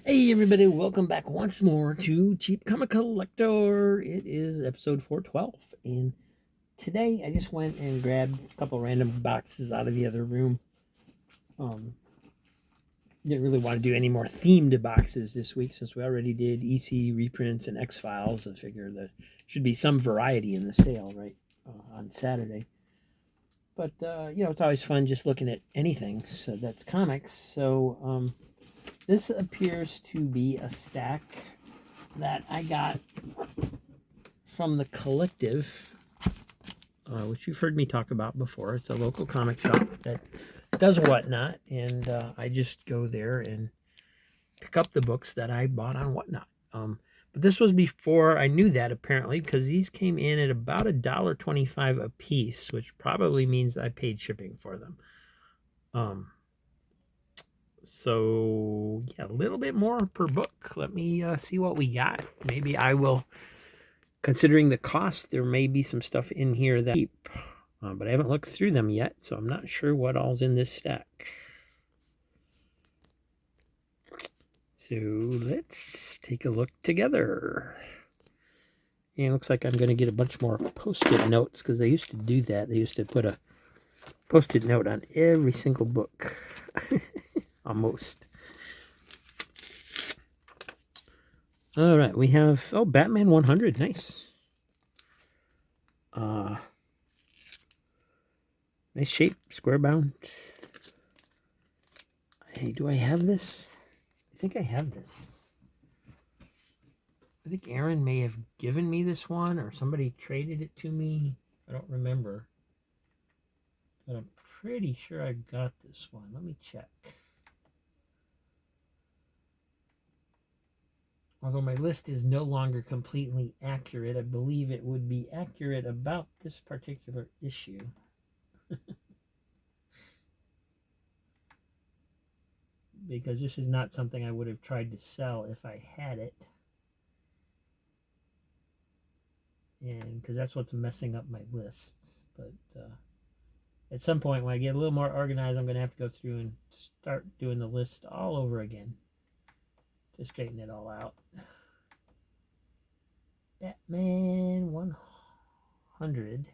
Hey everybody, welcome back once more to Cheap Comic Collector. It is episode 412, and today I just went and grabbed a couple random boxes out of the other room. Didn't really want to do any more themed boxes this week since we already did EC reprints and X-Files. I figure there should be some variety in the sale, right, on Saturday. But, it's always fun just looking at anything so that's comics. So, this appears to be a stack that I got from the Collective, which you've heard me talk about before. It's a local comic shop that does Whatnot, and I just go there and pick up the books that I bought on Whatnot. But this was before I knew that, apparently, because these came in at about $1.25 a piece, which probably means I paid shipping for them. So, yeah, a little bit more per book. Let me see what we got. Maybe I will, considering the cost, there may be some stuff in here that cheap. But I haven't looked through them yet, so I'm not sure what all's in this stack. So let's take a look together. And it looks like I'm going to get a bunch more Post-it notes, because they used to do that. They used to put a Post-it note on every single book. Almost. All right, we have, Batman 100. Nice. Nice shape, square bound. Hey, do I have this? I think I have this. I think Aaron may have given me this one, or somebody traded it to me. I don't remember. But I'm pretty sure I got this one. Let me check. Although my list is no longer completely accurate, I believe it would be accurate about this particular issue. Because this is not something I would have tried to sell if I had it. And because that's what's messing up my list. But at some point when I get a little more organized, I'm going to have to go through and start doing the list all over again to straighten it all out. Batman 100.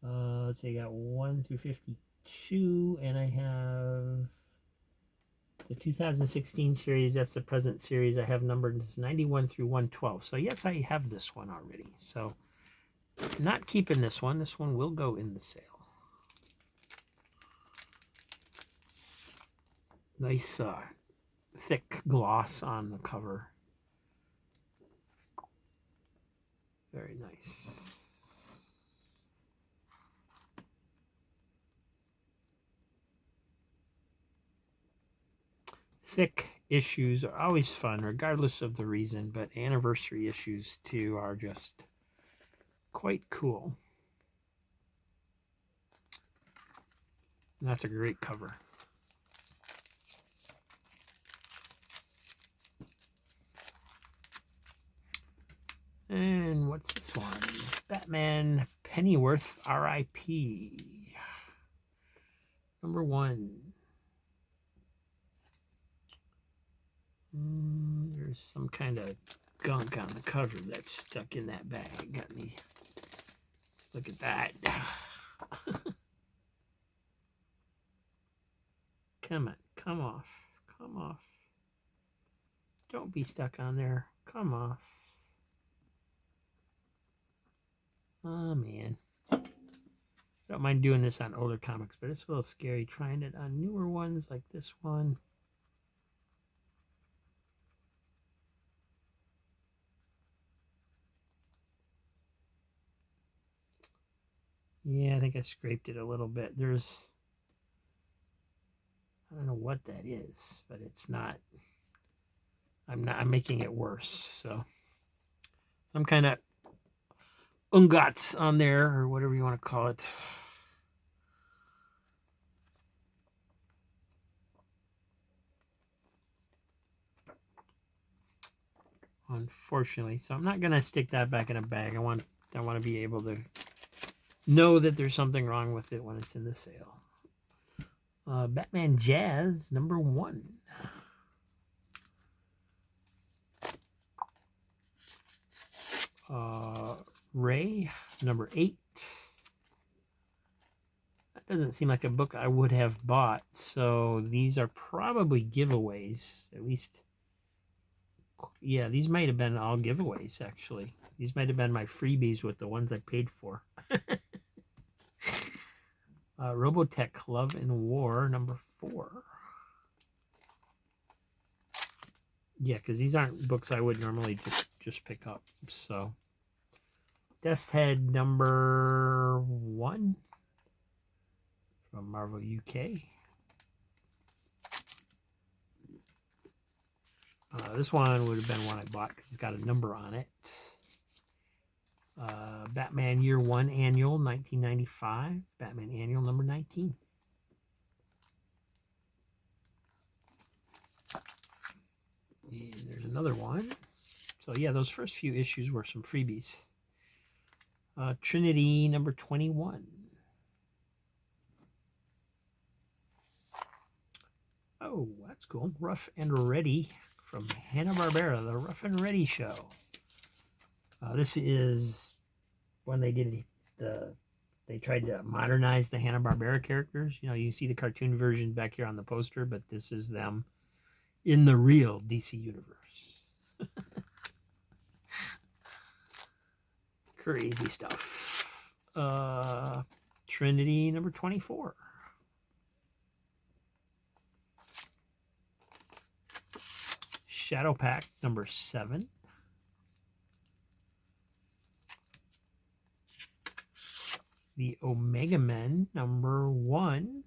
Let's see, I got 1 through 52, and I have the 2016 series. That's the present series. I have numbered 91 through 112. So yes, I have this one already. So not keeping this one. This one will go in the sale. Nice thick gloss on the cover. Very nice. Thick issues are always fun, regardless of the reason, but anniversary issues, too, are just quite cool. And that's a great cover. And what's this one? Batman Pennyworth R.I.P. Number 1. There's some kind of gunk on the cover that's stuck in that bag. Got me. Look at that. Come on. Come off. Come off. Don't be stuck on there. Come off. Oh, man. I don't mind doing this on older comics, but it's a little scary trying it on newer ones like this one. Yeah, I think I scraped it a little bit. I don't know what that is, but it's not. I'm making it worse. So some kind of ungats on there, or whatever you want to call it. Unfortunately, so I'm not gonna stick that back in a bag. I want to be able to know that there's something wrong with it when it's in the sale. Batman Jazz number 1. Ray, number 8. That doesn't seem like a book I would have bought, so these are probably giveaways. At least, yeah, these might have been all giveaways, actually. These might have been my freebies with the ones I paid for. Robotech, Love and War, number 4. Yeah, because these aren't books I would normally just pick up. So, Death's Head, number 1 from Marvel UK. This one would have been one I bought because it's got a number on it. Batman Year 1 Annual, 1995. Batman Annual number 19. And there's another one. So yeah, those first few issues were some freebies. Trinity number 21. Oh, that's cool. Rough and Ready from Hanna-Barbera, the Rough and Ready show. This is when they did they tried to modernize the Hanna-Barbera characters. You know, you see the cartoon version back here on the poster, but this is them in the real DC universe. Crazy stuff. Trinity number 24. Shadow Pack number 7. The Omega Men number 1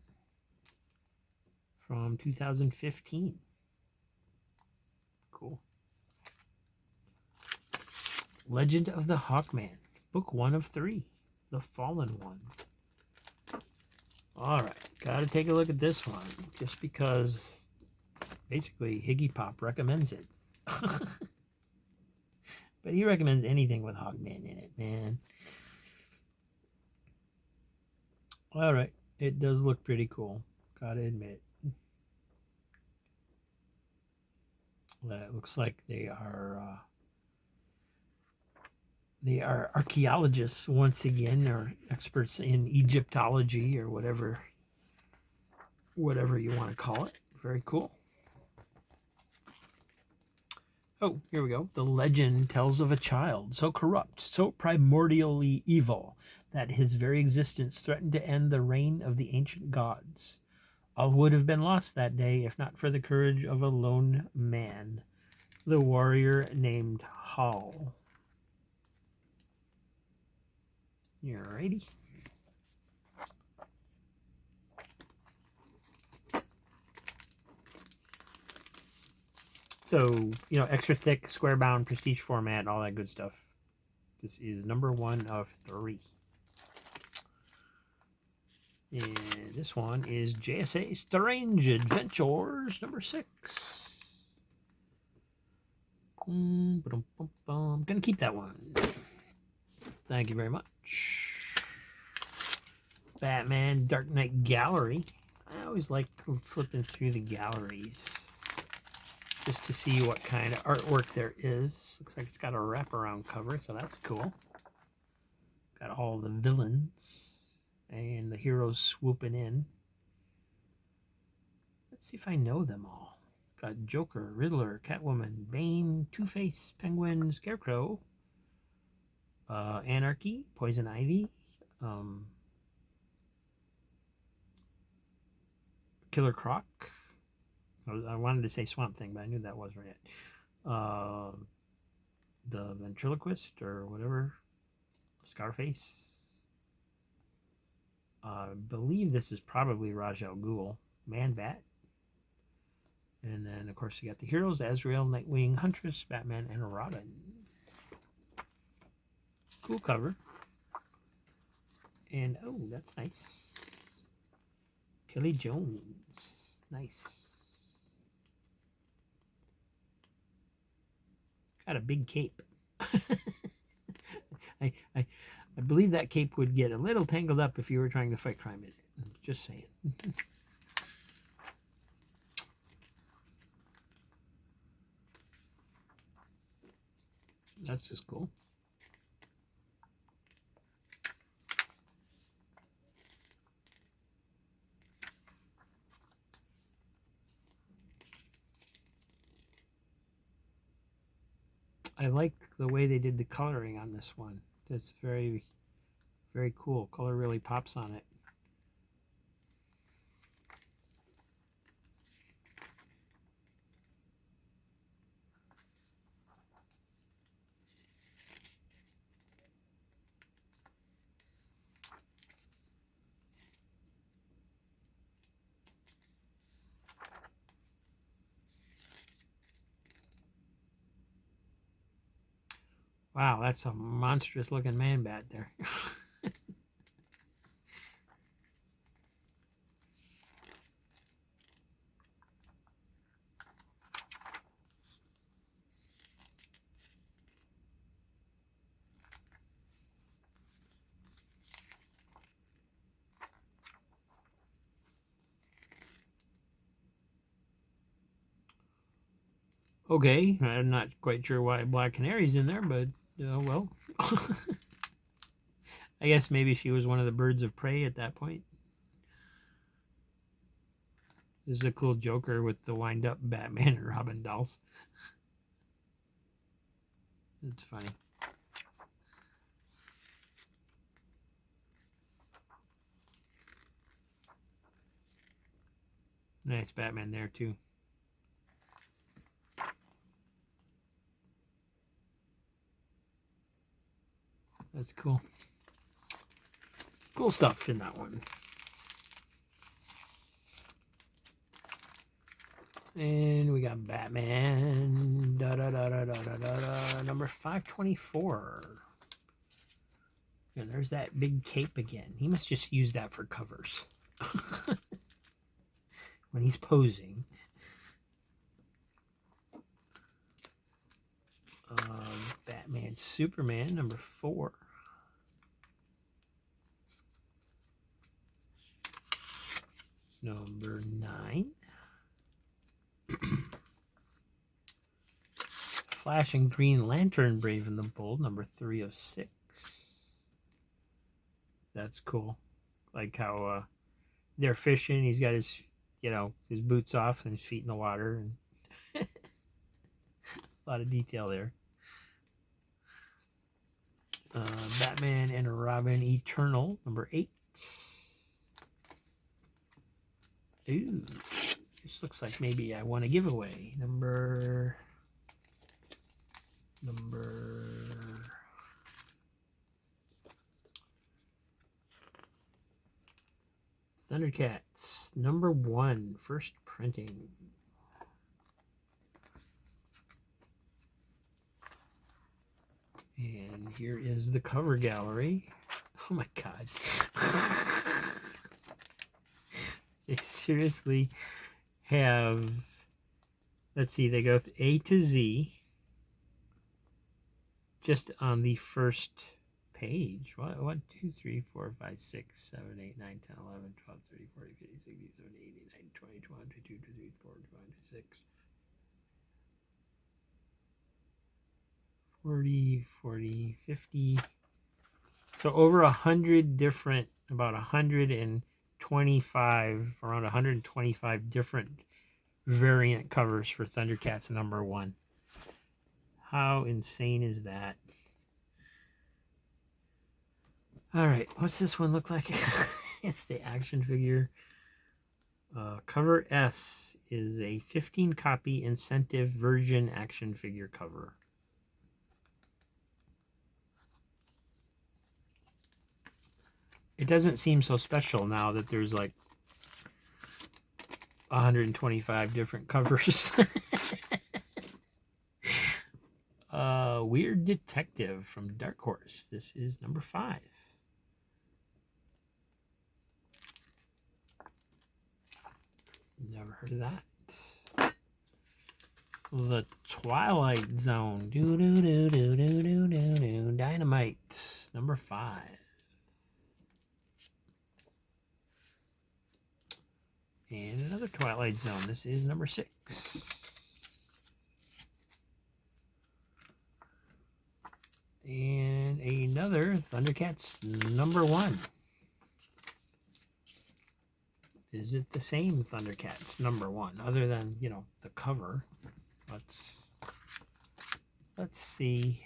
from 2015. Cool. Legend of the Hawkman, book 1 of 3, The Fallen One. All right, got to take a look at this one just because basically Higgy Pop recommends it. But he recommends anything with Hawkman in it, man. All right, it does look pretty cool, gotta admit. It looks like they are archaeologists once again, or experts in Egyptology, or whatever you want to call it. Very cool. Oh, here we go. The legend tells of a child so corrupt, so primordially evil, that his very existence threatened to end the reign of the ancient gods. All would have been lost that day if not for the courage of a lone man, the warrior named Hall. Alrighty. So, you know, extra thick, square bound, prestige format, all that good stuff. This is number 1 of 3. And this one is JSA Strange Adventures number 6. I'm gonna keep that one. Thank you very much. Batman Dark Knight Gallery. I always like flipping through the galleries just to see what kind of artwork there is. Looks like it's got a wraparound cover, so that's cool. Got all the villains and the heroes swooping in. Let's see if I know them all. Got Joker, Riddler, Catwoman, Bane, Two-Face, Penguin, Scarecrow, Anarchy, Poison Ivy, Killer Croc. I wanted to say Swamp Thing, but I knew that wasn't it. The Ventriloquist, or whatever. Scarface. I believe this is probably Ra's al Ghul. Man-Bat. And then, of course, you got the heroes: Azrael, Nightwing, Huntress, Batman, and Robin. Cool cover. And, oh, that's nice. Kelly Jones. Nice. Got a big cape. I believe that cape would get a little tangled up if you were trying to fight crime in it. Just saying. That's just cool. I like the way they did the coloring on this one. That's very, very cool. Color really pops on it. Wow, that's a monstrous looking man bat there. Okay, I'm not quite sure why Black Canary's in there, but well. I guess maybe she was one of the birds of prey at that point. This is a cool Joker with the wind-up Batman and Robin dolls. It's funny. Nice Batman there, too. That's cool. Cool stuff in that one. And we got Batman, number 524. And there's that big cape again. He must just use that for covers. When he's posing. Batman, Superman, number 4. Number 9. Flash and Green Lantern, Brave and the Bold, number 3 of 6. That's cool. Like how they're fishing. He's got his, his boots off and his feet in the water. And a lot of detail there. Batman and Robin Eternal, number 8. Ooh, this looks like maybe I want a giveaway. Number Thundercats, number 1, first printing. And here is the cover gallery. Oh my God. They seriously have, let's see, they go A to Z just on the first page. What? 1, 2, 3, 4, 5, 6, 7, 8, 9, 10, 11, 12, 13, 14, 15, 16, 17, 18, 19, 20, 21, 22, 23, 24, 25, 26. 40, 40, 50. So over 100 different, about 125, around 125 different variant covers for Thundercats number 1. How insane is that? All right, what's this one look like? It's the action figure. Cover S is a 15 copy incentive version action figure cover. It doesn't seem so special now that there's like 125 different covers. Weird Detective from Dark Horse. This is number 5. Never heard of that. The Twilight Zone. Dynamite. Number 5. And another Twilight Zone. This is number 6. And another Thundercats number 1. Is it the same Thundercats number 1? Other than, the cover. Let's Let's see.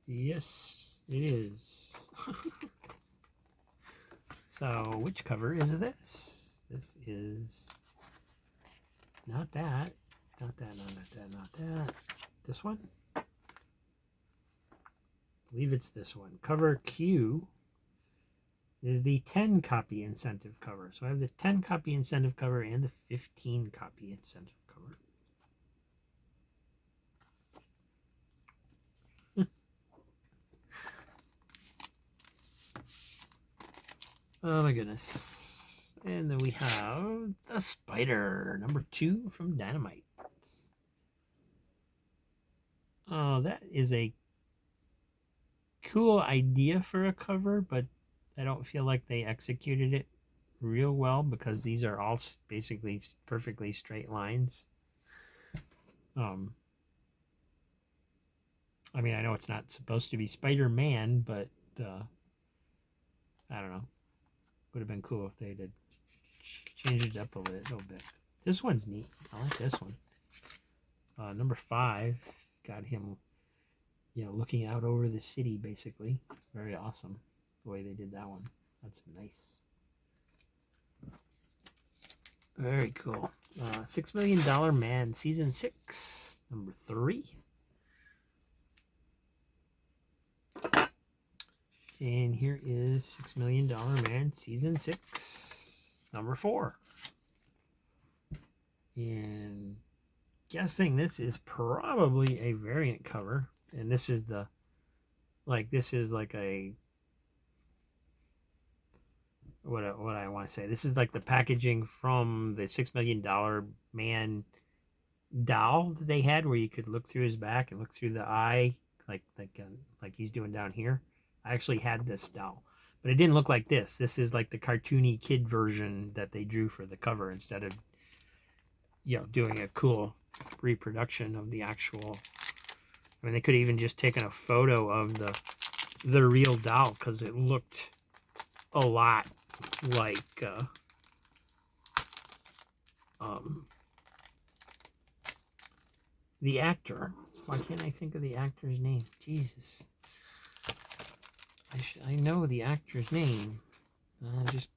Yes, it is. So, which cover is this? This is not that. Not that, not that, not that. This one? I believe it's this one. Cover Q is the 10 copy incentive cover. So I have the 10 copy incentive cover and the 15 copy incentive cover. Oh my goodness. And then we have the Spider, number 2 from Dynamite. Oh, that is a cool idea for a cover, but I don't feel like they executed it real well because these are all basically perfectly straight lines. I mean, I know it's not supposed to be Spider-Man, but I don't know. Would have been cool if they did change it up a little bit. This one's neat. I like this one. Number 5 got him, you know, looking out over the city, basically. Very awesome the way they did that one. That's nice. Very cool. $6 Million Man, Season 6, number 3. And here is $6 Million Man, Season 6, number 4. And guessing this is probably a variant cover. And this is the, this is like a, what I want to say. This is like the packaging from the $6 Million Man doll that they had, where you could look through his back and look through the eye, like he's doing down here. I actually had this doll, but it didn't look like this. This is like the cartoony kid version that they drew for the cover instead of, you know, doing a cool reproduction of the actual. I mean, they could have even just taken a photo of the real doll, because it looked a lot like the actor. Why can't I think of the actor's name? Jesus. I know the actor's name. Just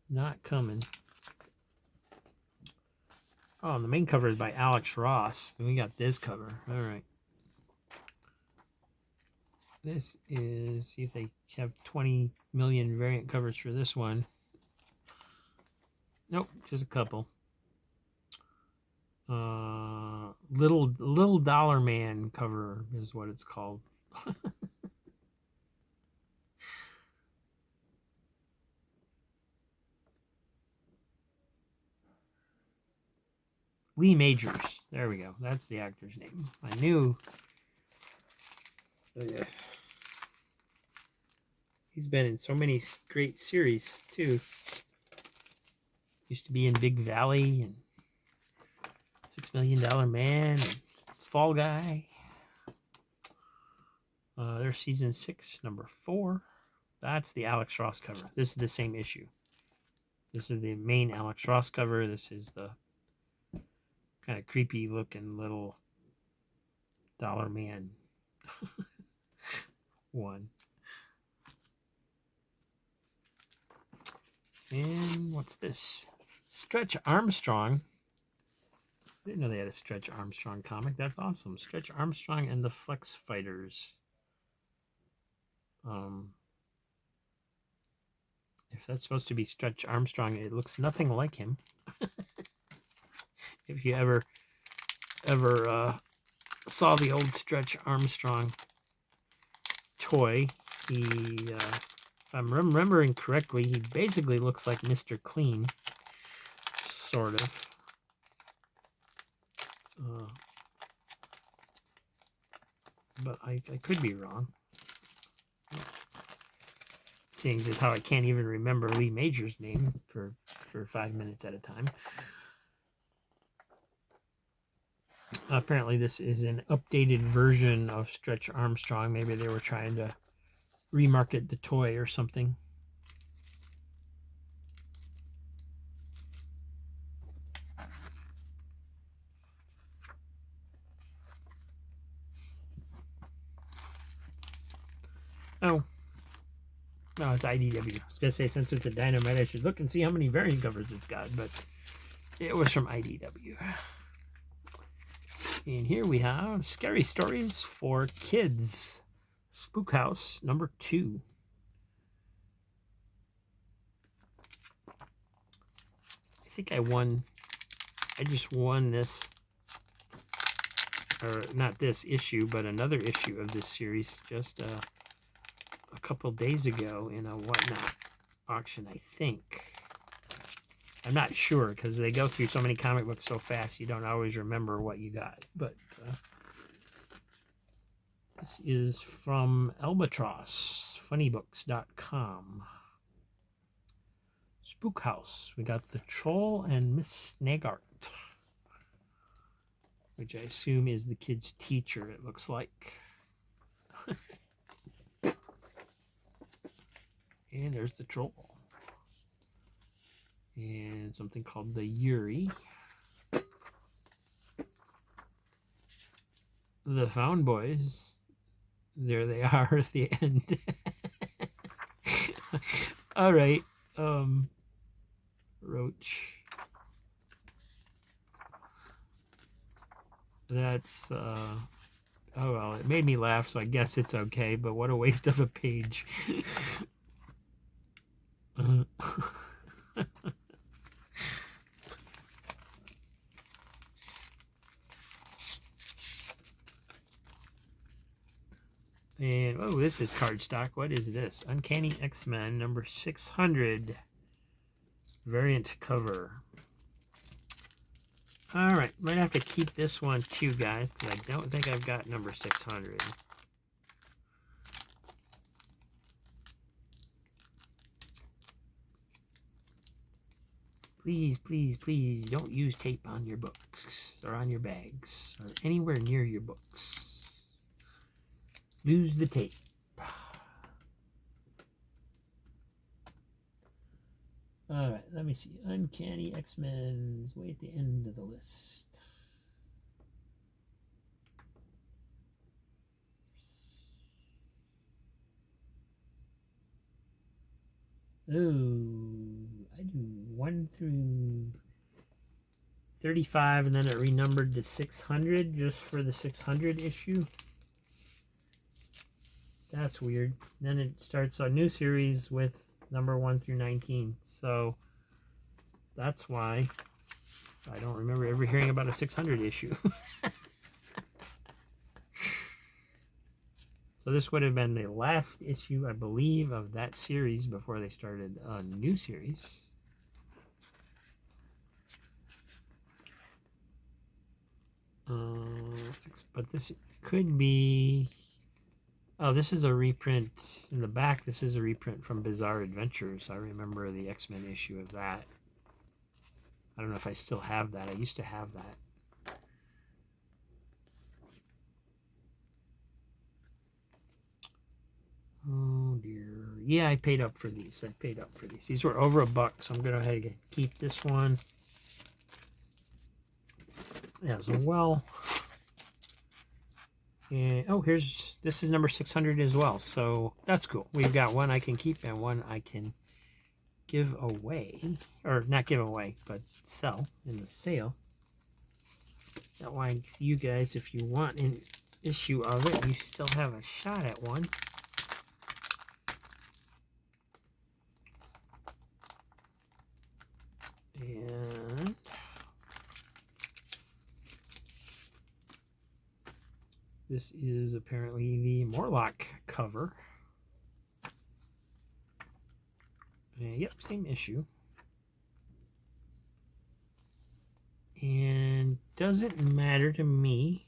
not coming. Oh, the main cover is by Alex Ross. We got this cover. All right. This is, see if they have 20 million variant covers for this one. Nope, just a couple. Little Dollar Man cover is what it's called. Lee Majors. There we go. That's the actor's name. I knew. Oh, yeah. He's been in so many great series too. Used to be in Big Valley and $6 Million Man and Fall Guy. There's season 6, number 4. That's the Alex Ross cover. This is the same issue. This is the main Alex Ross cover. This is the kind of creepy looking little Dollar Man one. And what's this? Stretch Armstrong. Didn't know they had a Stretch Armstrong comic. That's awesome. Stretch Armstrong and the Flex Fighters. If that's supposed to be Stretch Armstrong, it looks nothing like him. If you ever saw the old Stretch Armstrong toy, he, if I'm remembering correctly, he basically looks like Mr. Clean, sort of. But I could be wrong. Seeing as how I can't even remember Lee Major's name for 5 minutes at a time. Apparently this is an updated version of Stretch Armstrong. Maybe they were trying to remarket the toy or something. Oh. No, it's IDW. I was going to say, since it's a Dynamite, I should look and see how many variant covers it's got, but it was from IDW. And here we have Scary Stories for Kids. Spook House number 2. I think I just won this, or not this issue, but another issue of this series just a couple days ago in a Whatnot auction, I think. I'm not sure because they go through so many comic books so fast you don't always remember what you got. But this is from Albatross, funnybooks.com. Spook House. We got the Troll and Miss Snaggart, which I assume is the kid's teacher, it looks like. And there's the Troll. And something called the Yuri. The Found Boys. There they are at the end. All right. Roach. That's oh well, it made me laugh, so I guess it's okay, but what a waste of a page. And oh, this is cardstock. What is this? Uncanny X-Men number 600 variant cover. All right, might have to keep this one too, guys, because I don't think I've got number 600. Please, please, please don't use tape on your books or on your bags or anywhere near your books. Lose the tape. All right, let me see. Uncanny X-Men's way at the end of the list. Oh, I do 1 through 35, and then it renumbered to 600 just for the 600 issue. That's weird. Then it starts a new series with number 1 through 19. So that's why I don't remember ever hearing about a 600 issue. So this would have been the last issue, I believe, of that series before they started a new series. But this could be... Oh, this is a reprint. In the back, this is a reprint from Bizarre Adventures. I remember the X-Men issue of that. I don't know if I still have that. I used to have that. Oh, dear. Yeah, I paid up for these. These were over $1, so I'm going to go ahead and keep this one as well. And, oh, this is number 600 as well, so that's cool. We've got one I can keep and one I can give away, or not give away, but sell in the sale. That way, you guys, if you want an issue of it, you still have a shot at one. And this is apparently the Morlock cover. Yep, same issue. And doesn't matter to me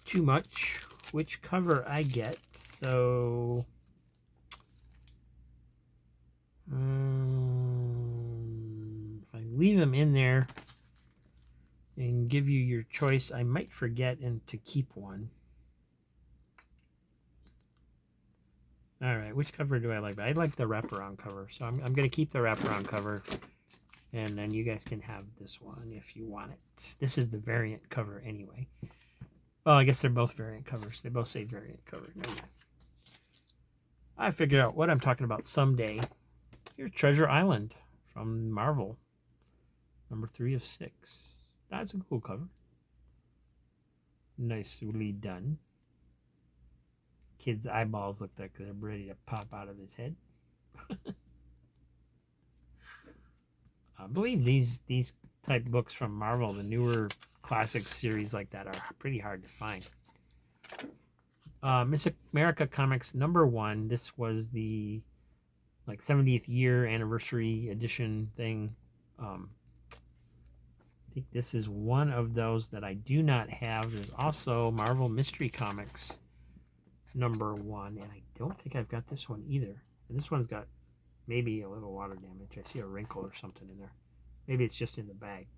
too much which cover I get. So if I leave them in there and give you your choice, I might forget to keep one. All right, which cover do I like? I like the wraparound cover, so I'm going to keep the wraparound cover, and then you guys can have this one if you want it. This is the variant cover anyway. Well, I guess they're both variant covers. They both say variant cover. Never mind. I figured out what I'm talking about someday. Here's Treasure Island from Marvel. Number 3 of 6. That's a cool cover. Nicely done. Kid's eyeballs look like they're ready to pop out of his head. I believe these type books from Marvel, the newer classic series like that, are pretty hard to find. Miss America Comics number 1. This was the 70th year anniversary edition thing. I think this is one of those that I do not have. There's also Marvel Mystery Comics number 1, and I don't think I've got this one either. And this one's got maybe a little water damage. I see a wrinkle or something in there. Maybe it's just in the bag.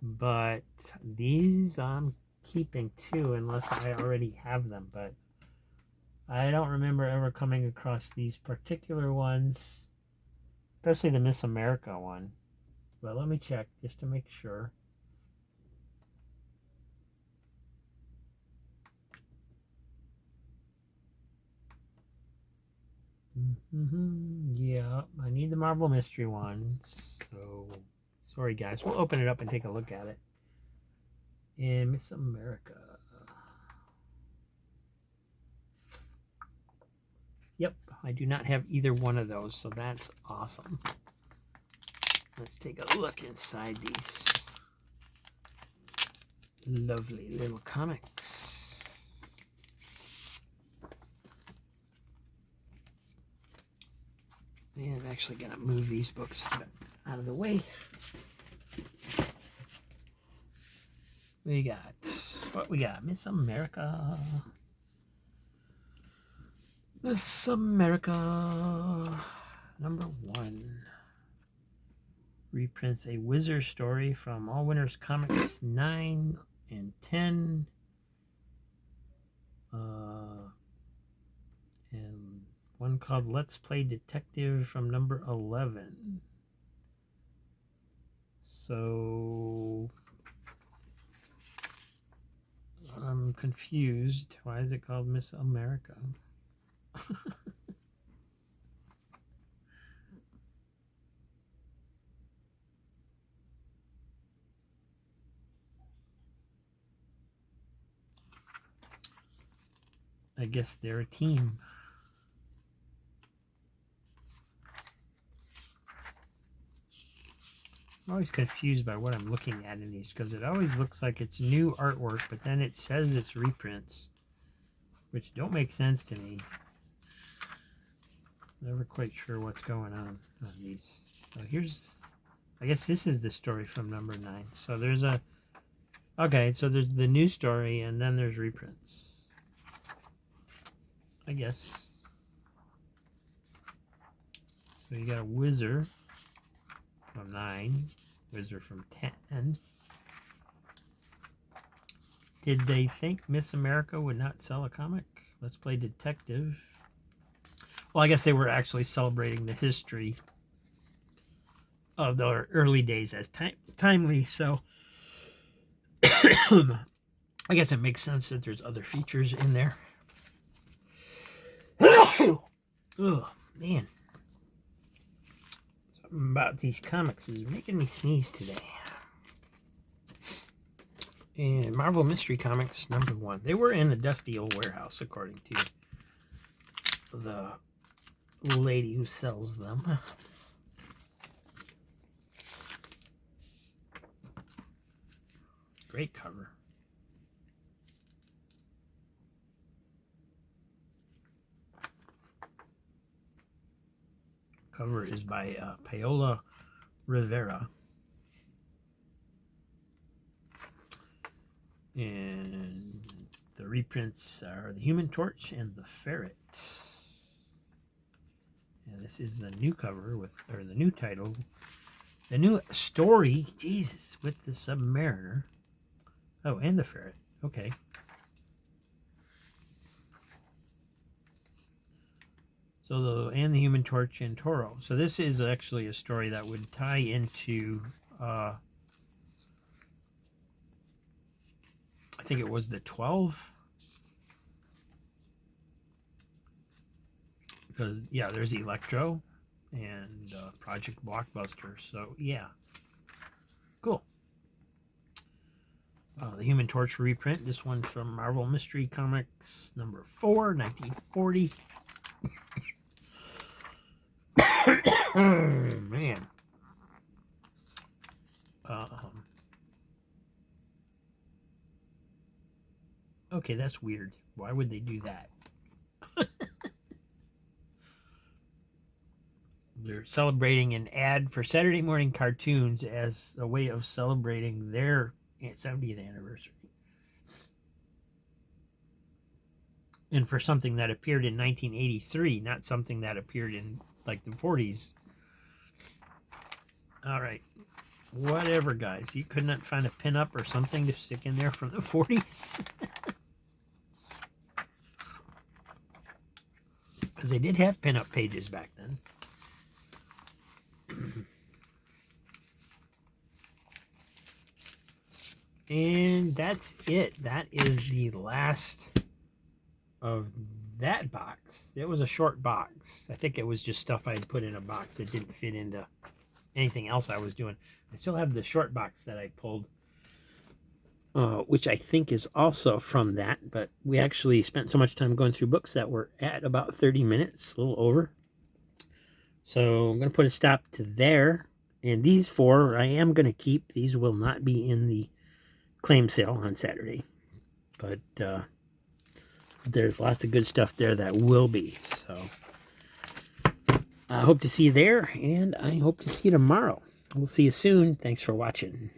But these I'm keeping too, unless I already have them. But I don't remember ever coming across these particular ones, especially the Miss America one. But let me check just to make sure. Yeah, I need the Marvel Mystery one. So, sorry guys. We'll open it up and take a look at it. And Miss America. Yep, I do not have either one of those, so that's awesome. Let's take a look inside these lovely little comics. And I'm actually going to move these books out of the way. What we got? Miss America. Miss America number 1. Reprints a Wizard story from All Winners Comics 9 and 10. And one called Let's Play Detective from number 11. So I'm confused. Why is it called Miss America? I guess they're a team. I'm always confused by what I'm looking at in these because it always looks like it's new artwork, but then it says it's reprints, which don't make sense to me. Never quite sure what's going on these. So here's, I guess this is the story from number 9. So there's so there's the new story and then there's reprints. I guess. So you got a Wizard from 9, Wizard from 10. Did they think Miss America would not sell a comic? Let's Play Detective. Well, I guess they were actually celebrating the history of the early days as timely, so I guess it makes sense that there's other features in there. Oh, man. Something about these comics is making me sneeze today. And Marvel Mystery Comics number 1. They were in a dusty old warehouse, according to the lady who sells them. Great cover. Cover is by Paola Rivera. And the reprints are the Human Torch and the Ferret. And this is the new cover or the new title, the new story, Jesus, with the Submariner. Oh, and the Ferret. Okay. So and the Human Torch and Toro. So this is actually a story that would tie into, I think it was the 12. Because, yeah, there's Electro and Project Blockbuster. So, yeah. Cool. The Human Torch reprint. This one from Marvel Mystery Comics number 4, 1940. Man. Okay, that's weird. Why would they do that? They're celebrating an ad for Saturday morning cartoons as a way of celebrating their 70th anniversary. And for something that appeared in 1983, not something that appeared in like the 40s. All right. Whatever, guys. You could not find a pinup or something to stick in there from the 40s? Because they did have pinup pages back then. And that's it. That is the last of that box. It was a short box. I think it was just stuff I had put in a box that didn't fit into anything else I was doing. I still have the short box that I pulled, which I think is also from that, but we actually spent so much time going through books that were at about 30 minutes, a little over. So I'm going to put a stop to there. And these 4 I am going to keep. These will not be in the claim sale on Saturday. But there's lots of good stuff there that will be. So I hope to see you there, and I hope to see you tomorrow. We'll see you soon. Thanks for watching.